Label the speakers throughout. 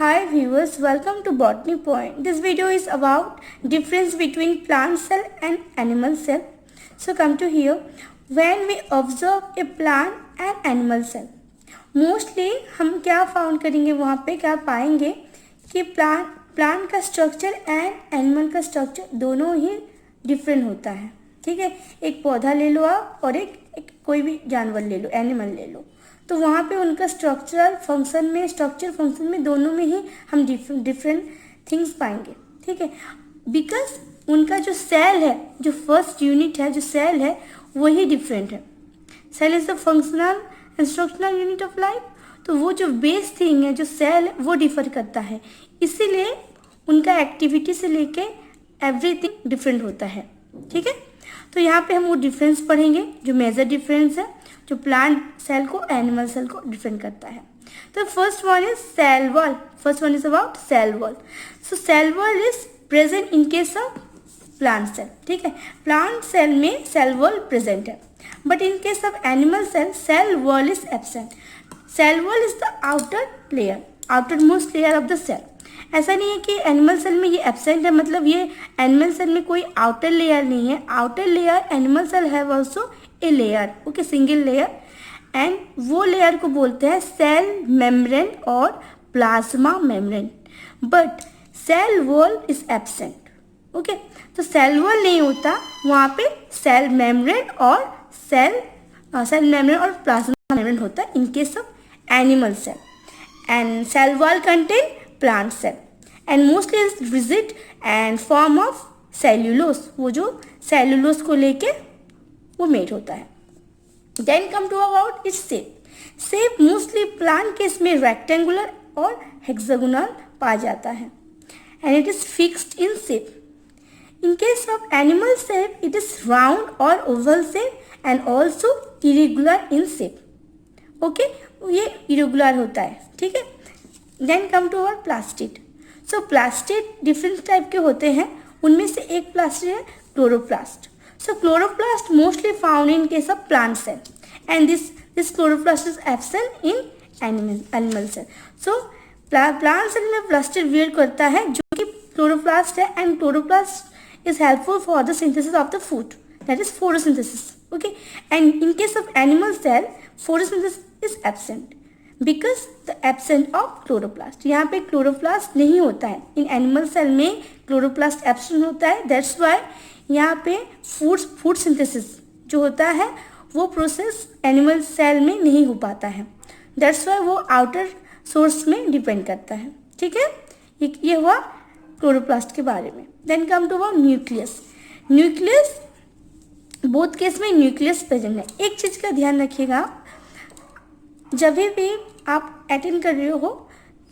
Speaker 1: Hi viewers, welcome to Botany Point. This video is about difference between plant cell and animal cell. So come to here. When we observe a plant and animal cell, mostly हम क्या found करेंगे, वहाँ पे क्या पाएंगे कि plant का structure and animal का स्ट्रक्चर दोनों ही डिफरेंट होता है. ठीक है, एक पौधा ले लो आप और एक कोई भी जानवर ले लो, एनिमल ले लो, तो वहाँ पे उनका स्ट्रक्चर फंक्शन में दोनों में ही हम डिफरेंट थिंग्स पाएंगे. ठीक है, बिकॉज उनका जो सेल है, जो फर्स्ट यूनिट है, जो सेल है, वही डिफरेंट है. Cell is the functional instructional unit of life. तो वो जो बेस थिंग है, जो सेल है, वो डिफर करता है. इसीलिए उनका एक्टिविटी से लेके एवरीथिंग डिफरेंट होता है. ठीक है, तो यहाँ पे हम वो डिफरेंस पढ़ेंगे जो मेजर डिफरेंस है, जो प्लांट सेल को एनिमल सेल को डिफरेंट करता है. तो first one is cell wall. First one is about cell wall. So cell wall is present in case of plant cell. ठीक है, प्लांट सेल में सेल वॉल प्रेजेंट है, but in case of animal cell, cell wall is absent. Cell wall is the outer layer, outer most layer of the cell. ऐसा नहीं है कि animal cell में ये एब्सेंट है, मतलब ये एनिमल सेल में कोई आउटर लेयर नहीं है. Outer layer animal cell have also a layer, okay, single layer, and वो लेयर को बोलते हैं सेल मेम्ब्रेन और plasma membrane. But cell wall is absent. Okay, तो सेल वॉल नहीं होता, वहाँ पे सेल मेम्ब्रेन और प्लाज्मा मेम्ब्रेन होता है in case of animal cell. And cell wall contain plant cell and mostly is rigid and form of cellulose. वो जो सेल्यूलोज को लेके वो मेड होता है. Then come to about it's shape. Shape mostly plant case में rectangular और hexagonal पाया जाता है and it is fixed in shape. In case of animal shape it is round और oval shape and also irregular in shape. Okay, ये irregular होता है. ठीक है, then come to our plastid. So plastid different type के होते हैं, उनमें से एक प्लास्टिड है chloroplast. So chloroplast mostly found in case of plant cell, and this chloroplast is absent in animal cell. So plant cell में plastid wear करता है जो कि chloroplast है, and chloroplast is helpful for the synthesis of the food, that is photosynthesis. Okay, and in case of animal cell photosynthesis is absent because the absent of chloroplast. यहाँ पे chloroplast नहीं होता है. in animal cell में chloroplast absent होता है. that's why यहाँ पे फूड सिंथेसिस जो होता है वो प्रोसेस एनिमल सेल में नहीं हो पाता है. दैट्स वाई वो आउटर सोर्स में डिपेंड करता है. ठीक है, ये हुआ क्लोरोप्लास्ट के बारे में. Then come to about nucleus. Nucleus both case में न्यूक्लियस प्रेजेंट है. एक चीज़ का ध्यान रखिएगा, जब भी आप अटेंड कर रहे हो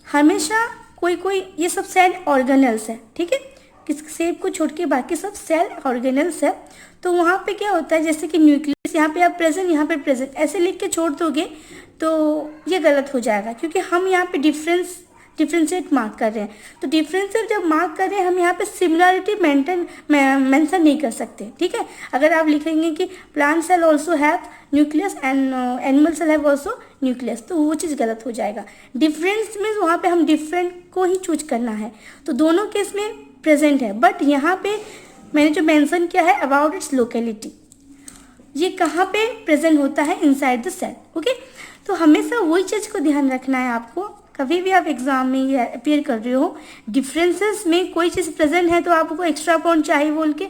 Speaker 1: हमेशा कोई ये सब सेल ऑर्गेनल्स है. ठीक है, किस शेप को छोड़ के बाकी सब सेल ऑर्गेनल्स है. तो वहाँ पे क्या होता है, जैसे कि न्यूक्लियस यहाँ पे आप प्रेजेंट, यहाँ पे प्रेजेंट ऐसे लिख के छोड़ दोगे तो ये गलत हो जाएगा, क्योंकि हम यहाँ पे डिफरेंशिएट मार्क कर रहे हैं. तो डिफरेंशिएट जब मार्क कर रहे हैं हम यहाँ पे सिमिलरिटी मेंशन नहीं कर सकते. ठीक है, अगर आप लिखेंगे कि plant cell also have nucleus and animal cell have also nucleus, तो वो चीज़ गलत हो जाएगा. डिफरेंस में वहाँ पे हम डिफरेंट को ही चूज करना है. तो दोनों केस में प्रेजेंट है, बट यहाँ पे मैंने जो मेंशन किया है अबाउट इट्स लोकेलिटी, ये कहाँ पे प्रेजेंट होता है, इनसाइड द सेल. ओके, तो हमेशा वही चीज़ को ध्यान रखना है आपको. कभी भी आप एग्जाम में ये अपियर कर रहे हो, डिफरेंसेस में कोई चीज़ प्रेजेंट है तो आपको एक्स्ट्रा पॉइंट चाहिए बोल के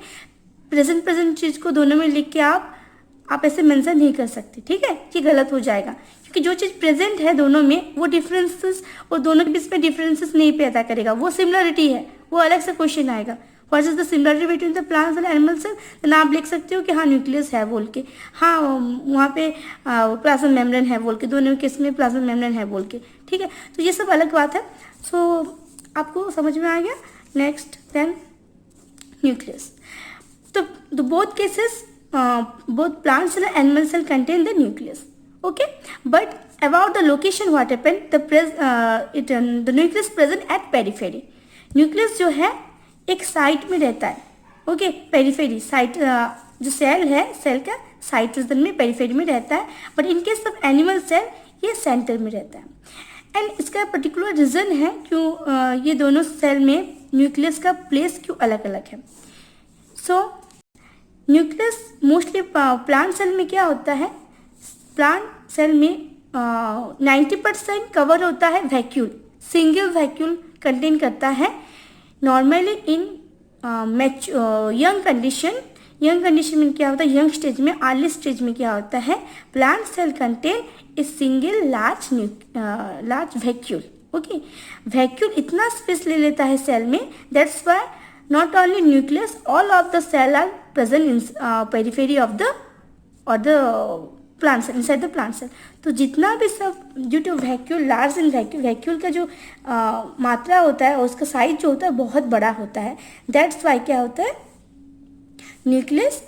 Speaker 1: प्रेजेंट चीज़ को दोनों में लिख के आप ऐसे मेंशन नहीं कर सकते. ठीक है, ये गलत हो जाएगा, क्योंकि जो चीज़ प्रेजेंट है दोनों में वो डिफरेंसेस और दोनों के बीच में डिफरेंसेस नहीं पैदा करेगा. वो सिमिलरिटी है, वो अलग से क्वेश्चन आएगा. What is the similarity between the plant and animal cell, then आप लिख सकते हो कि हाँ न्यूक्लियस है बोल के, हाँ वहाँ पे प्लाज्मा मेम्ब्रेन है बोल के, दोनों केस में प्लाज्मा मेम्ब्रेन है बोल के. ठीक है, तो ये सब अलग बात है. सो आपको समझ में आ गया. Next then nucleus. तो both cases, both plant cell and animal cell contain the nucleus. Okay, but about the location what happened, the nucleus present at periphery. nucleus जो है एक साइट में रहता है. ओके, पेरिफेरी साइट, जो cell है cell का साइटोस्केलेटन में पेरिफेरी में रहता है, but in case of animal cell ये सेंटर में रहता है. एंड इसका पर्टिकुलर रीज़न है क्यों ये दोनों सेल में न्यूक्लियस का प्लेस क्यों अलग अलग है. So nucleus mostly plant cell में क्या होता है, प्लांट सेल में 90% कवर होता है वैक्यूल, सिंगल वैक्यूल कंटेन करता है. नॉर्मली इन यंग कंडीशन में क्या होता है, यंग स्टेज में, अर्ली स्टेज में क्या होता है, plant cell contain a single large vacuole. Okay, vacuole इतना स्पेस ले लेता है सेल में, that's why not only nucleus, all of the cell are present in periphery of the plant cell, inside the plant cell. तो जितना भी सब due to vacuole, large in vacuole का जो मात्रा होता है, उसका साइज जो होता है बहुत बड़ा होता है. दैट्स वाई क्या होता है, न्यूक्लियस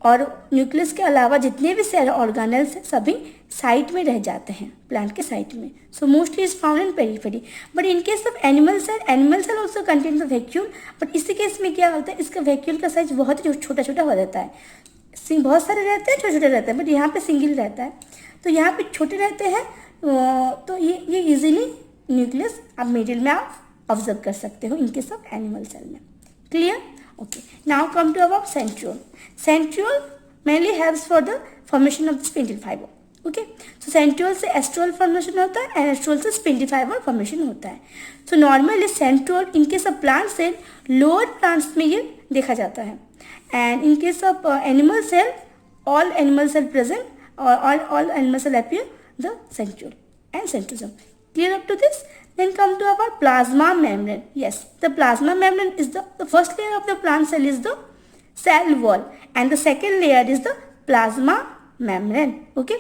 Speaker 1: और न्यूक्लियस के अलावा जितने भी सेल ऑर्गेनेल्स हैं सभी साइड में रह जाते हैं, प्लांट के साइड में. So mostly is found in periphery. But in case of animal cell also contain the vacuole. But इसी केस में क्या होता है, इसका वैक्यूल का साइज बहुत ही छोटा छोटा हो जाता है. बहुत सारे रहते हैं, छोटे छोटे रहते हैं, बट यहाँ पे सिंगल रहता है. तो यहाँ पे छोटे रहते हैं, तो ये इजीली न्यूक्लियस आप मिडिल में आप ऑब्जर्व कर सकते हो in case of animal cell में. Clear? Okay, now come to our centriole. Centriole mainly helps for the formation of the spindle fiber. Okay, so centriole से estriol formation होता है and estriol से spindle fiber formation होता है. So normally centriole in case of plant cell lower plants में ये देखा जाता है, and in case of animal cell all animal cell present or all animal cell appear the centriole and centrosome. Clear up to this? Then come to our plasma membrane. Yes, the plasma membrane is the first layer of the plant cell is the cell wall, and the second layer is the plasma membrane. Okay,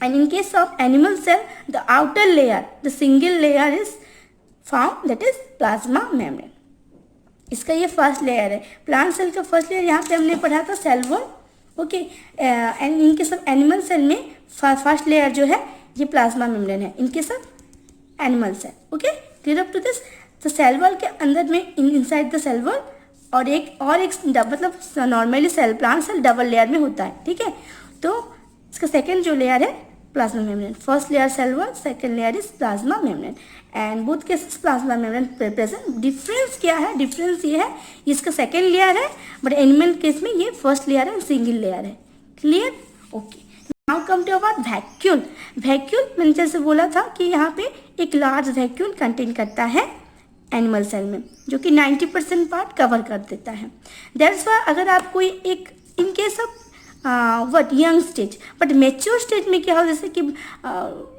Speaker 1: and in case of animal cell, the outer layer, the single layer is found, that is plasma membrane. इसका ये first layer है. Plant cell का first layer यहाँ पे हमने पढ़ा था cell wall. Okay, and in case of animal cell में फर्स्ट लेयर जो है ये प्लाज्मा मेम्ब्रेन है in case of animal cell. Okay, clear up to this? तो सेल वॉल के अंदर में इनसाइड द सेल वॉल और एक मतलब normally cell plant cell double layer में होता है. ठीक है, तो इसका सेकेंड जो लेयर है plasma membrane. First layer cell wall, second layer is plasma membrane, and both cases plasma membrane present. Difference क्या है? डिफरेंस ये है, इसका सेकेंड लेयर है, बट एनिमल केस में ये फर्स्ट लेयर है, सिंगल लेयर है. Clear? Okay, now come to about vacuole. Vacuole मैंने जैसे बोला था कि यहाँ पे एक लार्ज वैक्यूल कंटेन करता है एनिमल सेल में, जो कि 90% पार्ट कवर कर देता है. दैट्स वाई अगर आप कोई एक इन case of young stage, but mature stage में क्या हो, जैसे कि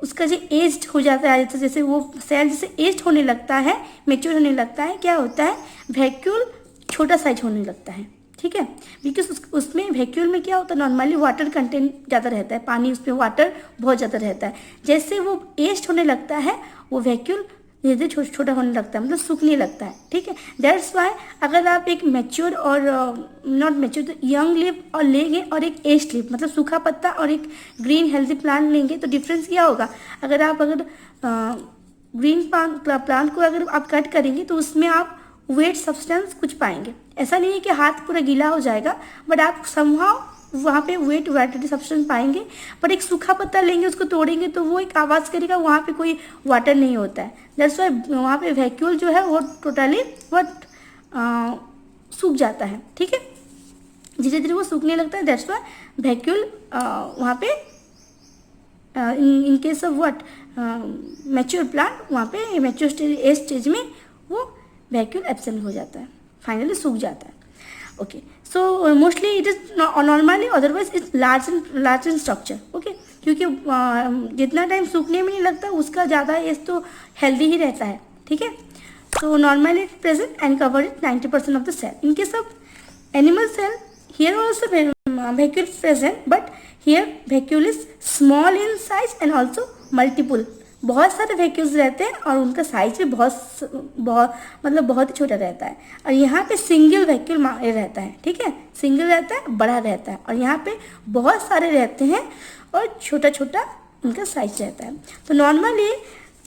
Speaker 1: उसका जो एज्ड हो जाता है, जैसे वो सेल जैसे एज्ड होने लगता है, मेच्योर होने लगता है, क्या होता है, वैक्यूल छोटा साइज होने लगता है. ठीक है, बिकॉज उसमें वैक्यूल में क्या होता है, नॉर्मली वाटर कंटेंट ज़्यादा रहता है, पानी उसमें वाटर बहुत ज़्यादा रहता है. जैसे वो एज्ड होने लगता है वो वैक्यूल धीरे धीरे छोटा होने लगता है, मतलब सूखने लगता है. ठीक है, दैट्स वाई अगर आप एक मैच्योर और नॉट मैच्योर तो यंग लीफ और लेंगे और एक एज्ड लीफ मतलब सूखा पत्ता और एक ग्रीन हेल्दी प्लांट लेंगे तो डिफरेंस क्या होगा. अगर ग्रीन प्लांट को अगर आप कट करेंगे तो उसमें आप वेट सब्सटेंस कुछ पाएंगे. ऐसा नहीं है कि हाथ पूरा गीला हो जाएगा, बट आप समहाउ वहाँ पे वेट सब्सटेंस पाएंगे. बट एक सूखा पत्ता लेंगे, उसको तोड़ेंगे तो वो एक आवाज़ करेगा, वहाँ पे कोई वाटर नहीं होता है. दैट्स वाई वहाँ पे वैक्यूल जो है वो टोटली सूख जाता है. ठीक है, धीरे धीरे वो सूखने लगता है. दैट्स वाई वैक्यूल वहाँ पे in case of mature plant, वहाँ पे मैच्योर स्टेज में वो वैक्यूल एब्सेंट हो जाता है, फाइनली सूख जाता है. Okay, so mostly it is normally, otherwise it's large in structure. Okay, क्योंकि जितना टाइम सूखने में नहीं लगता उसका ज़्यादा एज तो हेल्दी ही रहता है. ठीक है, so normally it present and cover it 90% of the cell. In case of animal cell here also vacuole present, but here vacuole is small in size and also multiple. बहुत सारे vacuoles रहते हैं और उनका साइज भी बहुत ही छोटा रहता है. और यहाँ पे सिंगल वैक्यूल रहता है. ठीक है, सिंगल रहता है, बड़ा रहता है, और यहाँ पे बहुत सारे रहते हैं और छोटा छोटा उनका साइज रहता है. तो नॉर्मली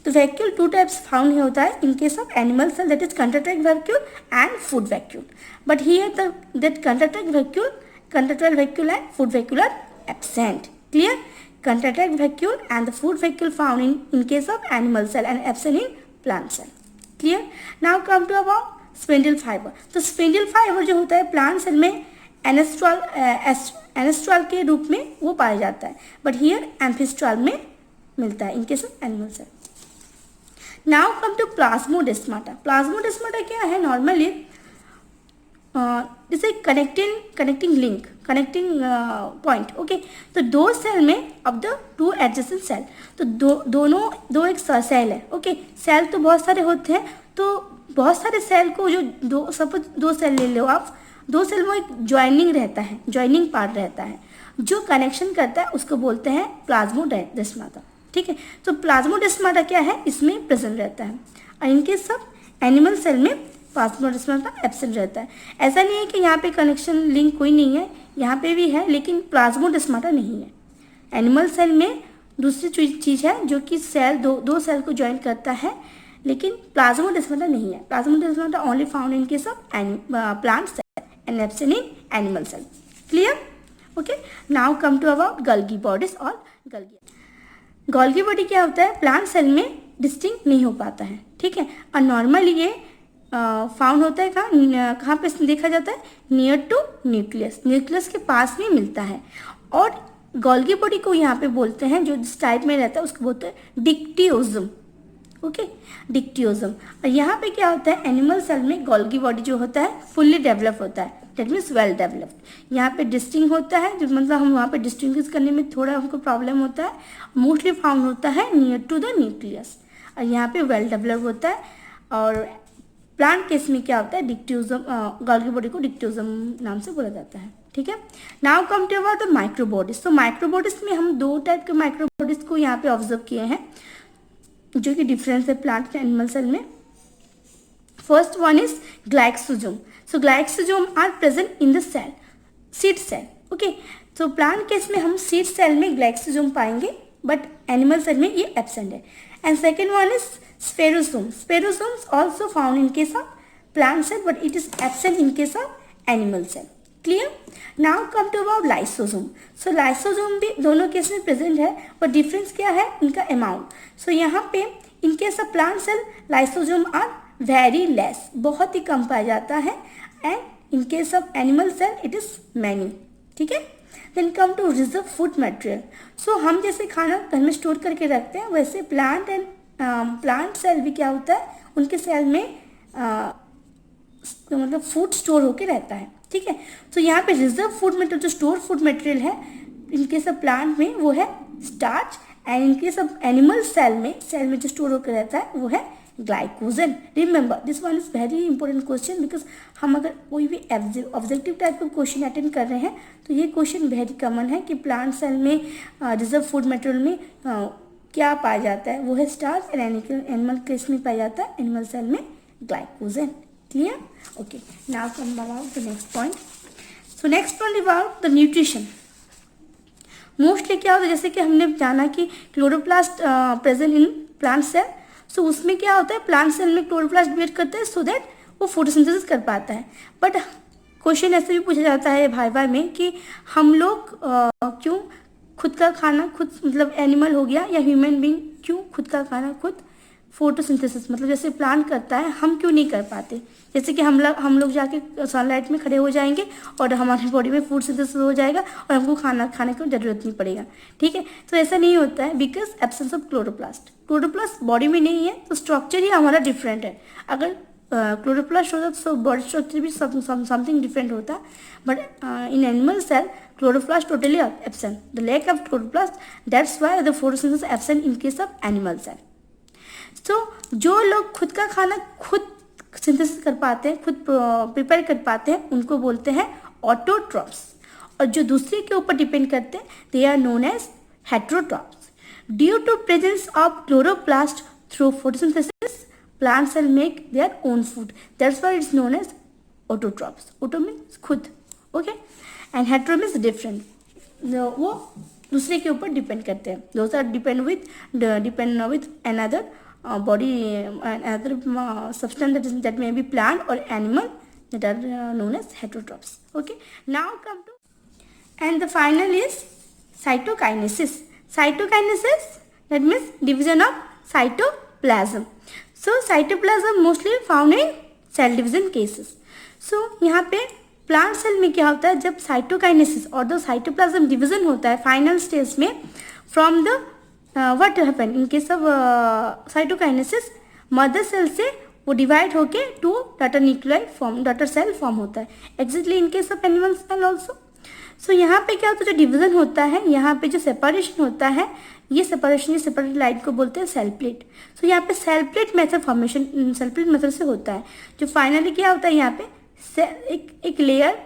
Speaker 1: तो वैक्यूल टू टाइप्स फाउंड होता है in case of animal cell, that is contractile vacuole and food vacuole. But here that contractile vacuole and food vacuole are absent. Clear? contract vacuole and the food vacuole found in case of animal cell and absent in plant cell. Clear? Now come to about spindle fiber. तो spindle fiber जो होता है plant cell में एनेस्ट्रॉल के रूप में वो पाया जाता है, बट हियर एम्फिस्ट्रॉल में मिलता है in case of animal cell. Now come to plasmodesmata. Plasmodesmata क्या है? नॉर्मली जैसे connecting link, connecting point. Okay, तो दो सेल में of the two adjacent cell, तो दो एक सेल है. ओके, सेल तो बहुत सारे होते हैं, तो बहुत सारे सेल को जो दो सेल ले लो आप, दो सेल में एक ज्वाइनिंग रहता है, ज्वाइनिंग पार्ट रहता है जो कनेक्शन करता है, उसको बोलते हैं प्लाज्मोडेस्माटा. ठीक है, तो प्लाज्मोडेस्माटा क्या है? इसमें प्रेजेंट रहता है. और इनके सब एनिमल सेल में प्लाज्मोडेस्माटा एब्सेंट रहता है. ऐसा नहीं है कि यहाँ पे कनेक्शन लिंक कोई नहीं है, यहाँ पे भी है, लेकिन प्लाज्मोडेस्माटा नहीं है. एनिमल सेल में दूसरी चीज़ है जो कि सेल दो सेल को ज्वाइन करता है, लेकिन प्लाज्मोडेस्माटा नहीं है. Plasmodesmata only found in case of plant cell and absent in animal cell. Clear? Okay, now come to about Golgi bodies और गोल्गी बॉडी क्या होता है? प्लांट सेल में डिस्टिंक्ट नहीं हो पाता है. ठीक है, और नॉर्मली ये फाउंड होता है कहाँ पे देखा जाता है? नियर टू न्यूक्लियस, न्यूक्लियस के पास में मिलता है. और गोल्गी बॉडी को यहाँ पे बोलते हैं, जो जिस टाइप में रहता है उसको बोलते हैं डिक्टियोजम. ओके, डिक्टियोजम. और यहाँ पे क्या होता है? एनिमल सेल में गोल्गी बॉडी जो होता है फुल्ली डेवलप होता है, दैट मीन्स वेल डेवलप्ड. यहाँ पे डिस्टिंग होता है, जो मतलब हम वहाँ पे डिस्टिंग्विश करने में थोड़ा हमको प्रॉब्लम होता है. मोस्टली फाउंड होता है नियर टू द न्यूक्लियस, और यहाँ पे वेल डेवलप होता है. और प्लांट केस में क्या होता है? डिक्टियोजम, गोल्गी बॉडी को डिक्टियोजम नाम से बोला जाता है. ठीक है, now come to about the microbodies. तो माइक्रोबॉडीज में हम दो टाइप के माइक्रोबॉडीज को यहाँ पे ऑब्जर्व किए हैं, जो कि डिफरेंस है प्लांट एंड एनिमल सेल में. First one is glyoxysome. So glyoxysome are present in the cell, seed cell. Okay, तो प्लांट केस में हम सीड सेल में ग्लाइक्सोसोम पाएंगे, बट एनिमल सेल में ये एब्सेंट है. And second one is spherosome. Spherosomes also found in case of plant cell, but it is absent in case of animal cell. Clear? Now come to about lysosome. So lysosome भी दोनों case में present है, पर difference क्या है? इनका amount. So यहाँ पे in case of plant cell lysosome are very less, बहुत ही कम पाया जाता है. And in case of animal cell it is many. ठीक है, then come to reserve food material. So हम जैसे खाना घर में स्टोर करके रखते हैं, वैसे प्लांट सेल भी क्या होता है? उनके सेल में मतलब फूड स्टोर होके रहता है. ठीक है, तो यहाँ पे रिजर्व फूड मटेरियल, जो स्टोर फूड मटेरियल है इन केस ऑफ प्लांट में वो है starch, and in case of animal cell में जो स्टोर होकर रहता है वो है glycogen. Remember this one is very important question, because हम अगर कोई भी ऑब्जेक्टिव टाइप का क्वेश्चन अटेंड कर रहे हैं तो ये क्वेश्चन वेरी कॉमन है कि प्लांट सेल में रिजर्व फूड मटेरियल में क्या पाया जाता है? वो है स्टार्च, एंड एनिमल केस में पाया जाता है एनिमल सेल में glycogen. Clear? Okay, now come about the next point. So next point about the nutrition. Mostly क्या होता है? जैसे कि हमने जाना कि chloroplast present in plant cell. So उसमें क्या होता है? प्लांट सेल में क्लोरोप्लास्ट वेट करते हैं सो दैट वो फोटोसिंथेसिस कर पाता है. बट क्वेश्चन ऐसे भी पूछा जाता है भाई में कि हम लोग क्यों खुद का खाना खुद, मतलब एनिमल हो गया या ह्यूमन बीइंग, क्यों खुद का खाना खुद फोटोसिंथेसिस, मतलब जैसे प्लांट करता है हम क्यों नहीं कर पाते? जैसे कि हम लोग जाके सनलाइट में खड़े हो जाएंगे और हमारी बॉडी में फूड सिंथेसिस हो जाएगा और हमको खाना खाने की जरूरत नहीं पड़ेगा. ठीक है, तो ऐसा नहीं होता है, because absence of chloroplast body में नहीं है, तो स्ट्रक्चर ही हमारा डिफरेंट है. अगर क्लोरोप्लास्ट होता तो बॉडी स्ट्रक्चर भी समथिंग डिफरेंट होता. But in animal cell chloroplast totally absent, the lack of chloroplast, that's why the photosynthesis absent in case of animal cell. तो जो लोग खुद का खाना खुद सिंथेसिस कर पाते हैं, खुद प्रिपेयर कर पाते हैं, उनको बोलते हैं ऑटोट्रॉप्स. और जो दूसरे के ऊपर डिपेंड करते हैं they are known as heterotrophs. Due to presence of chloroplast through photosynthesis plant cell make their own food, that's why it's known as autotrophs. Auto means खुद, okay, and hetero means different, वो दूसरे के ऊपर depend करते हैं. Those are depend with another body and other substance that may be plant or animal, that are known as heterotrophs. Okay, now come to, and the final is cytokinesis. cytokinesis, that means division of cytoplasm. So cytoplasm mostly found in cell division cases. So यहाँ पे plant cell में क्या होता है, जब cytokinesis और the cytoplasm division होता है फाइनल स्टेज में, from the what happen in case of cytokinesis, mother cell से वो डिवाइड होके two daughter nuclei form, daughter cell form होता है. Exactly in case of animal cell also. So यहाँ पे क्या होता है, जो डिवीजन होता है, यहाँ पे जो सेपरेशन होता है, ये सेपरेशन, ये सेपरेट लाइन को बोलते हैं सेल प्लेट. सो यहाँ पे cell plate method formation cell plate method से होता है. जो फाइनली क्या होता है, यहाँ पे एक लेयर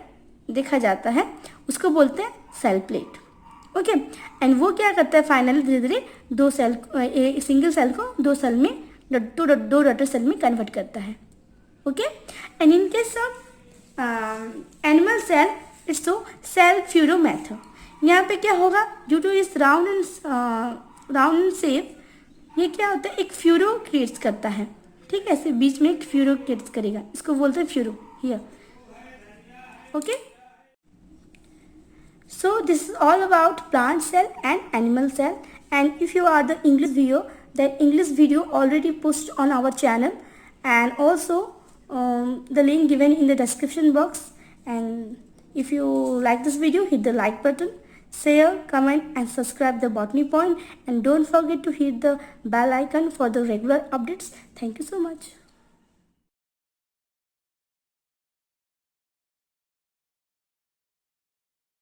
Speaker 1: देखा जाता है, उसको बोलते हैं सेल प्लेट. ओके, एंड वो क्या करता है फाइनली धीरे धीरे दो सेल, सिंगल सेल को दो सेल में, दो डॉटर सेल में कन्वर्ट करता है. Okay, and in case of animal cell it's तो सेल फ्यूरो मेथड. यहाँ पे क्या होगा, ड्यू टू इस राउंड एंड शेप, ये क्या होता है, एक फ्यूरो क्रिएट्स करता है. ठीक है, ऐसे बीच में एक फ्यूरो क्रिएट्स करेगा, इसको बोलते हैं furrow here. Okay, so this is all about plant cell and animal cell. And if you are the English video, that English video already posted on our channel, and also the link given in the description box. And if you like this video, hit the like button, share, comment and subscribe the Botany Point, and don't forget to hit the bell icon for the regular updates. Thank you so much.